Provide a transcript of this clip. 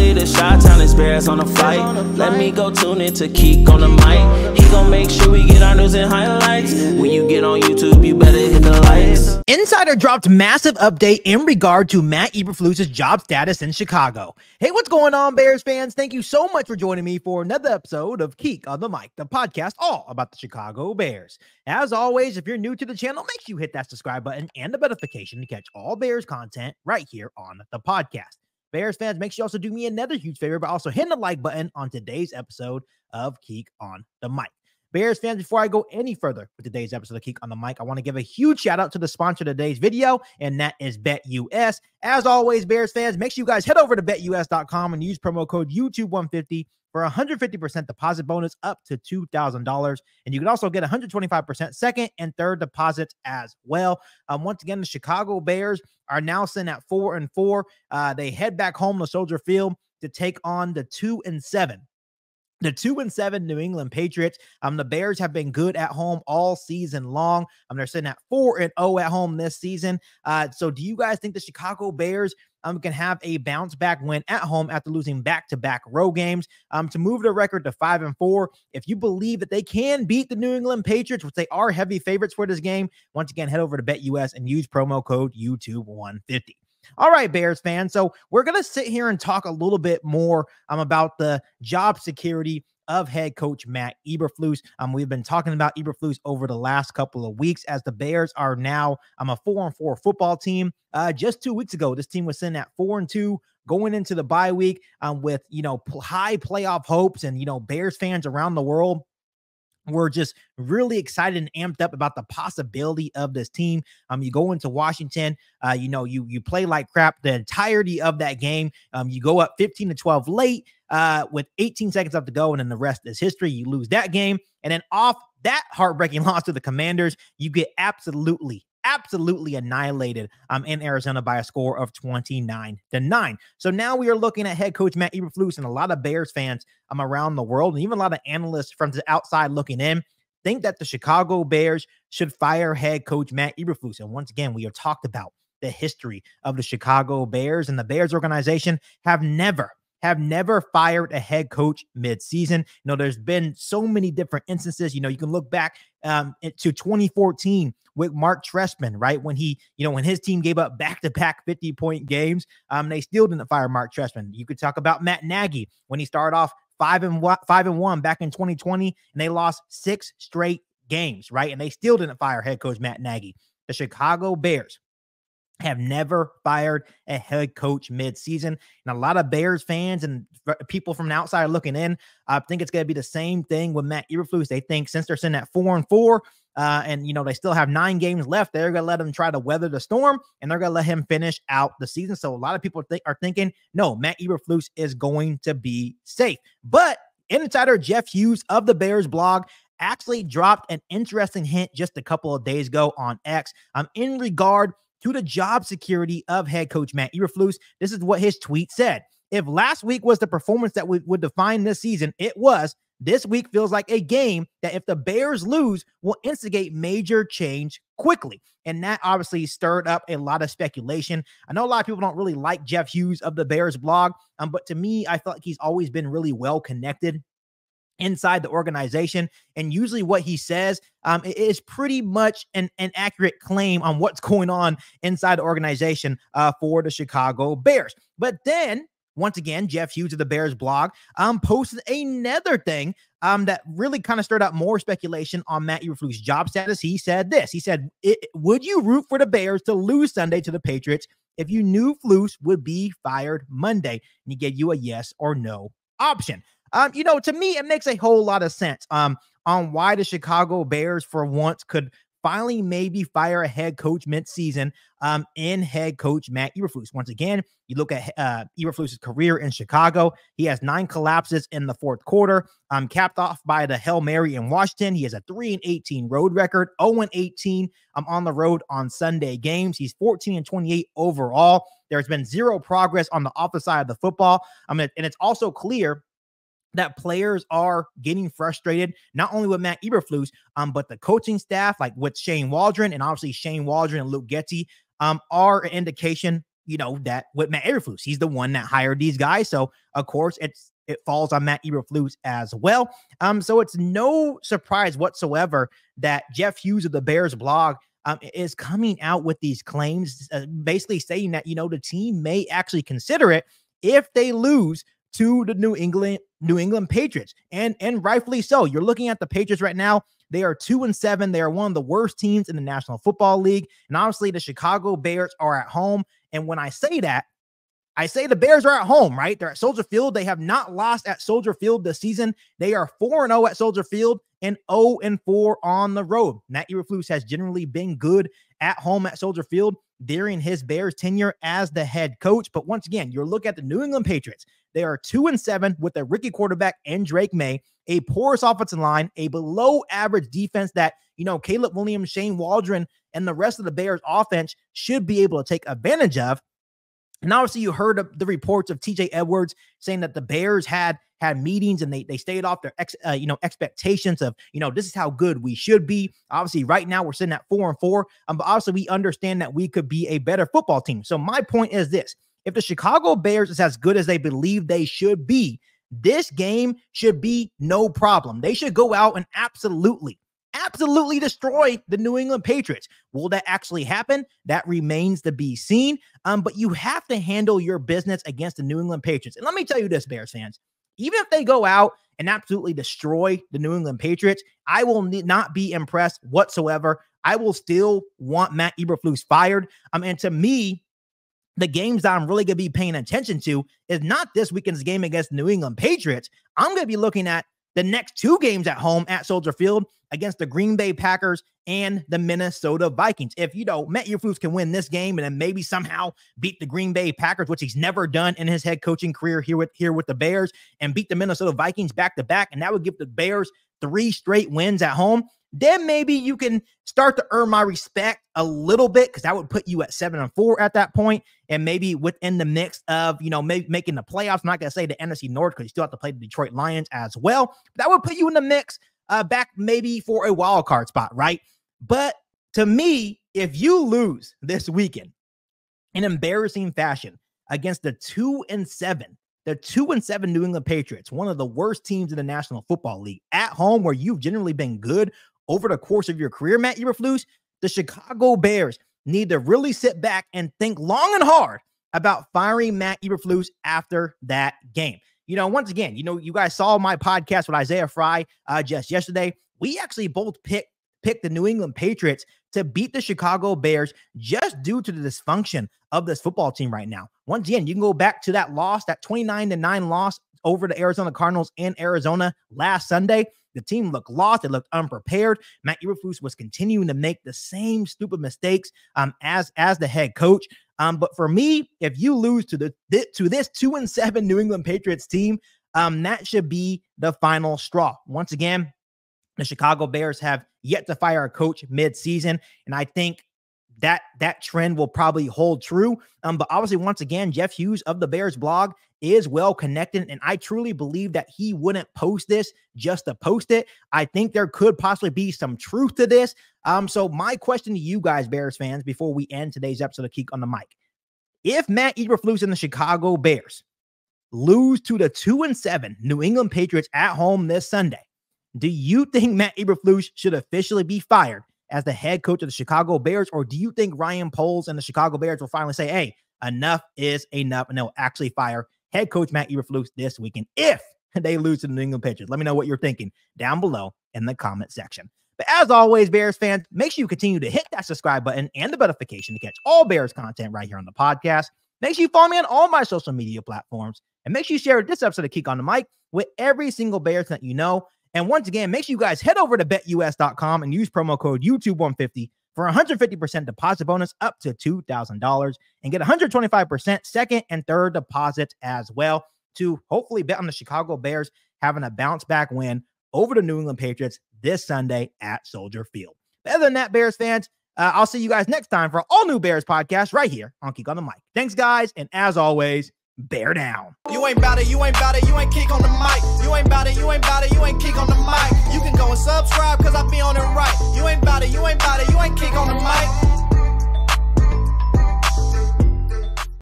Cali to Chi-Town, it's Bears on the flight. Let me go tune in to Keek on the mic. He gon' make sure we get our news and highlights. When you get on YouTube, you better hit the likes. Insider dropped massive update in regard to Matt Eberflus' job status in Chicago. Hey, what's going on, Bears fans? Thank you so much for joining me for another episode of Keek on the Mic, the podcast all about the Chicago Bears. As always, if you're new to the channel, make sure you hit that subscribe button and the notification to catch all Bears content right here on the podcast. Bears fans, make sure you also do me another huge favor by also hitting the like button on today's episode of Keek on the Mic. Bears fans, before I go any further with today's episode of Keek on the Mic, I want to give a huge shout out to the sponsor of today's video, and that is BetUS. As always, Bears fans, make sure you guys head over to betus.com and use promo code YouTube150 for a 150% deposit bonus up to $2,000. And you can also get 125% second and third deposits as well. Once again, the Chicago Bears are now sitting at 4-4. They head back home to Soldier Field to take on the 2-7. The 2-7 New England Patriots. The Bears have been good at home all season long. They're sitting at 4-0 at home this season. So do you guys think the Chicago Bears can have a bounce back win at home after losing back-to-back road games to move their record to 5-4? If you believe that they can beat the New England Patriots, which they are heavy favorites for this game, once again, head over to BetUS and use promo code YouTube150. All right, Bears fans. So we're going to sit here and talk a little bit more about the job security of head coach Matt Eberflus. We've been talking about Eberflus over the last couple of weeks as the Bears are now a 4-4 football team. Just 2 weeks ago, this team was sitting at 4-2 going into the bye week with, high playoff hopes, and, Bears fans around the world we're just really excited and amped up about the possibility of this team. You go into Washington, you play like crap the entirety of that game. You go up 15-12 late with 18 seconds left to go, and then the rest is history. You lose that game, and then off that heartbreaking loss to the Commanders, you get absolutely annihilated in Arizona by a score of 29-9. So now we are looking at head coach Matt Eberflus, and a lot of Bears fans around the world, and even a lot of analysts from the outside looking in, think that the Chicago Bears should fire head coach Matt Eberflus. And once again, we have talked about the history of the Chicago Bears, and the Bears organization have never fired a head coach mid-season. There's been so many different instances. You can look back to 2014 with Mark Trestman, right? When when his team gave up back-to-back 50-point games, they still didn't fire Mark Trestman. You could talk about Matt Nagy when he started off 5-1 back in 2020, and they lost 6 straight games, right? And they still didn't fire head coach Matt Nagy. The Chicago Bears have never fired a head coach mid-season. And a lot of Bears fans and people from the outside looking in think it's going to be the same thing with Matt Eberflus. They think since they're sitting at 4-4, and they still have 9 games left, they're going to let him try to weather the storm, and they're going to let him finish out the season. So a lot of people are thinking, no, Matt Eberflus is going to be safe. But insider Jeff Hughes of the Bears blog actually dropped an interesting hint just a couple of days ago on X in regard to the job security of head coach Matt Eberflus. This is what his tweet said. If last week was the performance that would define this season, it was. This week feels like a game that if the Bears lose will instigate major change quickly. And that obviously stirred up a lot of speculation. I know a lot of people don't really like Jeff Hughes of the Bears blog, but to me, I felt like he's always been really well connected inside the organization, and usually what he says is pretty much an accurate claim on what's going on inside the organization for the Chicago Bears. But then once again, Jeff Hughes of the Bears blog posted another thing that really kind of stirred up more speculation on Matt Eberflus' job status. He said this. He said, would you root for the Bears to lose Sunday to the Patriots if you knew Flus would be fired Monday? And he gave you a yes or no option. To me, it makes a whole lot of sense on why the Chicago Bears for once could finally maybe fire a head coach mid-season in head coach Matt Eberflus. Once again, you look at Eberflus' career in Chicago. He has 9 collapses in the fourth quarter, capped off by the Hail Mary in Washington. He has a 3-18 road record, 0-18 on the road on Sunday games. He's 14-28 overall. There's been 0 progress on the offensive side of the football. And it's also clear that players are getting frustrated, not only with Matt Eberflus, but the coaching staff, like with Shane Waldron, and obviously Shane Waldron and Luke Getsy are an indication that with Matt Eberflus. He's the one that hired these guys. So of course it falls on Matt Eberflus as well. So it's no surprise whatsoever that Jeff Hughes of the Bears blog is coming out with these claims, basically saying that, the team may actually consider it if they lose to the New England Patriots. And rightfully so. You're looking at the Patriots right now. They are 2-7. They are one of the worst teams in the National Football League. And obviously the Chicago Bears are at home. And when I say that, I say the Bears are at home, right? They're at Soldier Field. They have not lost at Soldier Field this season. They are 4-0 at Soldier Field and 0-4 on the road. Matt Eberflus has generally been good at home at Soldier Field during his Bears tenure as the head coach. But once again, you're looking at the New England Patriots. They are 2-7 with a rookie quarterback and Drake May, a porous offensive line, a below average defense that, Caleb Williams, Shane Waldron, and the rest of the Bears offense should be able to take advantage of. And obviously you heard of the reports of TJ Edwards saying that the Bears had meetings and they stayed off their expectations of, this is how good we should be. Obviously right now we're sitting at 4-4. But obviously we understand that we could be a better football team. So my point is this: if the Chicago Bears is as good as they believe they should be, this game should be no problem. They should go out and absolutely destroy the New England Patriots. Will that actually happen? That remains to be seen. But you have to handle your business against the New England Patriots. And let me tell you this, Bears fans, even if they go out and absolutely destroy the New England Patriots, I will not be impressed whatsoever. I will still want Matt Eberflus fired. And to me, the games that I'm really going to be paying attention to is not this weekend's game against the New England Patriots. I'm going to be looking at the next two games at home at Soldier Field against the Green Bay Packers and the Minnesota Vikings. If, Matt Eberflus can win this game and then maybe somehow beat the Green Bay Packers, which he's never done in his head coaching career here with the Bears, and beat the Minnesota Vikings back-to-back, and that would give the Bears 3 straight wins at home, then maybe you can start to earn my respect a little bit, because that would put you at 7-4 at that point, and maybe within the mix of, maybe making the playoffs. I'm not going to say the NFC North because you still have to play the Detroit Lions as well. That would put you in the mix back maybe for a wild card spot, right? But to me, if you lose this weekend in embarrassing fashion against the 2-7 New England Patriots, one of the worst teams in the National Football League, at home where you've generally been good over the course of your career, Matt Eberflus, the Chicago Bears need to really sit back and think long and hard about firing Matt Eberflus after that game. Once again, you guys saw my podcast with Isaiah Fry just yesterday. We actually both picked the New England Patriots to beat the Chicago Bears just due to the dysfunction of this football team right now. Once again, you can go back to that loss, that 29-9 loss over the Arizona Cardinals in Arizona last Sunday. The team looked lost. It looked unprepared. Matt Eberflus was continuing to make the same stupid mistakes as the head coach. But for me, if you lose to this 2-7 New England Patriots team, that should be the final straw. Once again, the Chicago Bears have yet to fire a coach mid-season, and I think that trend will probably hold true. But obviously, once again, Jeff Hughes of the Bears blog is well connected, and I truly believe that he wouldn't post this just to post it. I think there could possibly be some truth to this. So my question to you guys, Bears fans, before we end today's episode of Keek on the Mic: if Matt Eberflus and the Chicago Bears lose to the 2-7 New England Patriots at home this Sunday, do you think Matt Eberflus should officially be fired as the head coach of the Chicago Bears? Or do you think Ryan Poles and the Chicago Bears will finally say, hey, enough is enough, and they'll actually fire head coach Matt Eberflus this weekend if they lose to the New England Patriots? Let me know what you're thinking down below in the comment section. But as always, Bears fans, make sure you continue to hit that subscribe button and the notification to catch all Bears content right here on the podcast. Make sure you follow me on all my social media platforms, and make sure you share this episode of Keek on the Mic with every single Bears that you know. And once again, make sure you guys head over to betus.com and use promo code YouTube150 for a 150% deposit bonus up to $2,000, and get 125% second and third deposits as well to hopefully bet on the Chicago Bears having a bounce back win over the New England Patriots this Sunday at Soldier Field. But other than that, Bears fans, I'll see you guys next time for all new Bears podcast right here on Keek on the Mic. Thanks, guys, and as always, bear down. You ain't bout it, you ain't bout it, you ain't Keek on the Mic. You ain't bout it, you ain't bout it, you ain't Keek on the Mic. You can go and subscribe, cause I be on it right. You ain't bout it, you ain't bout it, you ain't Keek on the Mic.